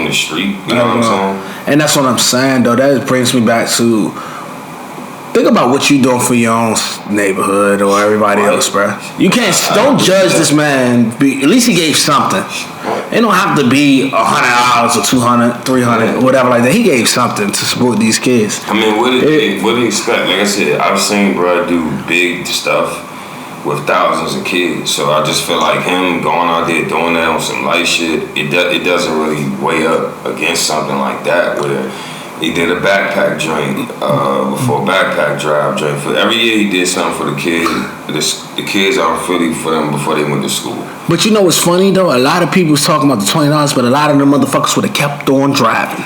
the street. You know what I'm saying? And that's what I'm saying, though. That brings me back to think about what you doing for your own neighborhood or everybody else, bro. You can't don't judge this man. At least he gave something. It don't have to be $100 or $200, $300, whatever like that. He gave something to support these kids. I mean, what do you expect? Like I said, I've seen bro do big stuff with thousands of kids. So I just feel like him going out there doing that on some light shit, it doesn't really weigh up against something like that where he did a backpack joint before backpack drive joint. For every year he did something for the kids. The kids out in Philly for them before they went to school. But you know what's funny though? A lot of people was talking about the $20, but a lot of them motherfuckers would have kept on driving.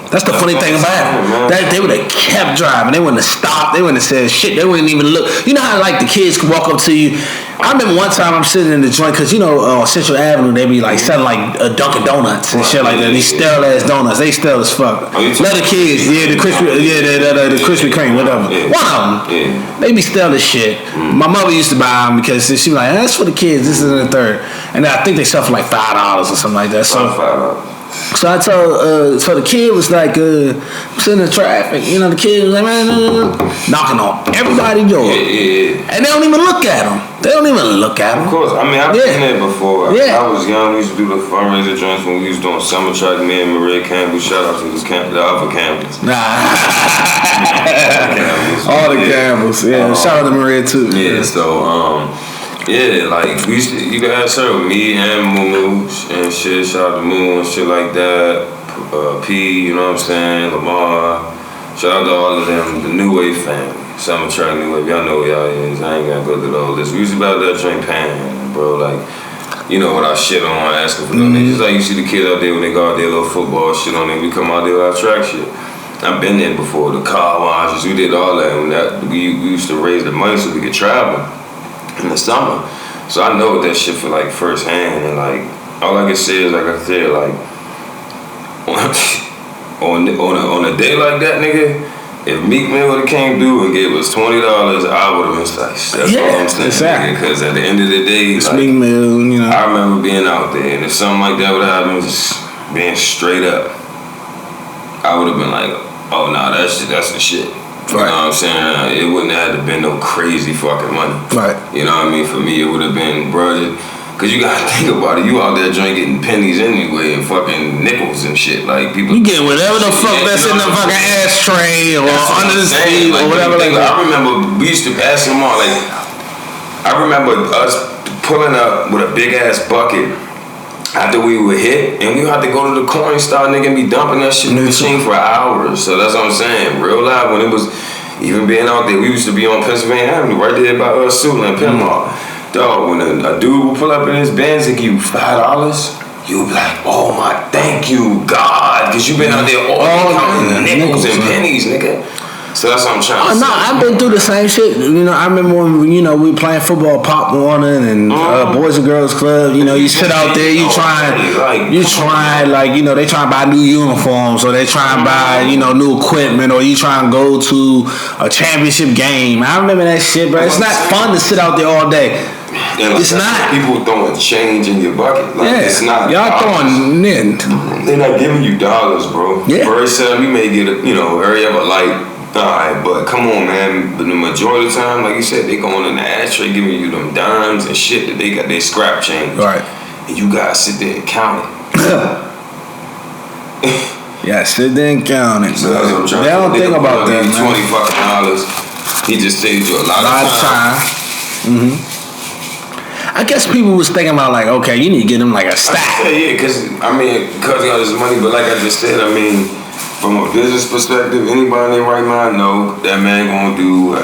That's the funny thing about it. They would have kept driving. They wouldn't have stopped. They wouldn't have said shit. They wouldn't even look. You know how like the kids could walk up to you. I remember one time I'm sitting in the joint because you know Central Avenue they be like selling like Dunkin' Donuts and shit like that. These stale ass donuts. They stale as fuck. Let the kids, the Krispy Kreme, whatever. One of them. They be stale as shit. My mother used to buy them because she was like, that's for the kids. This is in the third, and I think they sell for like $5 or something like that. So I told, so the kid was like, sitting in traffic, you know, the kid was like, man, knocking on everybody's door. And they don't even look at him. Of course. I mean, I've been there before. I was young. We used to do the fundraiser joints when we was doing summer track. Me and Maria Campbell. Shout out to the other Campbells. All the Campbells. Yeah, shout out to Maria too. Yeah, so, yeah, like we used to, you can ask her, me and Moo and shit, shout out to Moo and shit like that. P, you know what I'm saying, Lamar, shout out to all of them, the New Wave family, Summer Track New Wave, y'all know who y'all is, I ain't gotta go through all this. We used to be out there drink pan, bro, like, you know, with our shit on, asking for donations. Just like you see the kids out there when they go out there, little football shit on them, we come out there with our track shit. I've been there before, the car washes, we did all that, we used to raise the money so we could travel in the summer. So I know what that shit feel like firsthand, and like all I can say is like I said, like on a day like that, nigga, if Meek Mill would have came through and gave us $20, I would have been like, that's all I'm saying, exactly. Because at the end of the day, it's like, Meek Mill, you know. I remember being out there, and if something like that would have happened, just being straight up, I would have been like, oh nah, that's the shit. You know what I'm saying? It wouldn't have been no crazy fucking money. Right. You know what I mean? For me, it would have been, bro, because you gotta think about it. You out there drinking pennies anyway and fucking nickels and shit. Like, people. You get whatever the fuck that's in the fucking ashtray or under the seat or whatever. Like I remember we used to pass them on. Like, I remember us pulling up with a big ass bucket after we were hit, and we had to go to the coin store, nigga, and be dumping that shit in the machine for hours. So that's what I'm saying. Real live, when it was even being out there, we used to be on Pennsylvania Avenue, right there by Sula and Pinmall. Dog, when a dude would pull up in his Benz and give you $5, you would be like, oh my, thank you, God, because you've been out there all counting nickels and pennies, nigga. So that's what I'm trying to say. No, I've been through the same shit. You know, I remember when, you know, we were playing football, Pop Warner and Boys and Girls Club. You know, you sit out there, you try, like, you know, they try to buy new uniforms or they try and buy, you know, new equipment or you try and go to a championship game. I remember that shit, bro. It's not fun to sit out there all day. Yeah, it's not. People throwing change in your bucket. Like, it's not. Y'all throwing in. They're not giving you dollars, bro. Yeah. Very seldom you may get a, you know, area of a light. Alright, but come on, man. But the majority of the time, like you said, they going in the ashtray giving you them dimes and shit that they got their scrap change. Right. And you gotta sit there and count it. Yeah, sit there and count it. So that's what I'm trying to do. They don't think about that, man. $20 fucking. He just saved you a lot of time. Mm-hmm. I guess people was thinking about like, okay, you need to get him like a stack. Yeah, because I mean, because he got his money, but like I just said, I mean, from a business perspective, anybody in their right mind know that man gonna do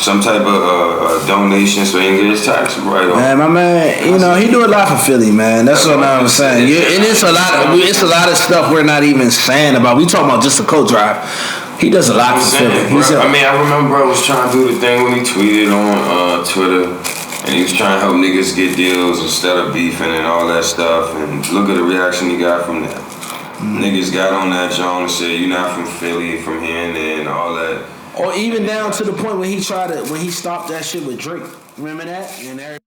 some type of donation so he can get his taxes right on. Man, my man, you know, he do a lot for Philly, man. That's what I'm saying. Yeah, and it's a lot of stuff we're not even saying about. We talking about just the coat drive. He does a lot for Philly. I mean, I remember bro was trying to do the thing when he tweeted on Twitter. And he was trying to help niggas get deals instead of beefing and all that stuff. And look at the reaction he got from that. Niggas got on that John and said, "You not from Philly, from here and there," and all that. Or even down to the point when he stopped that shit with Drake. Remember that? And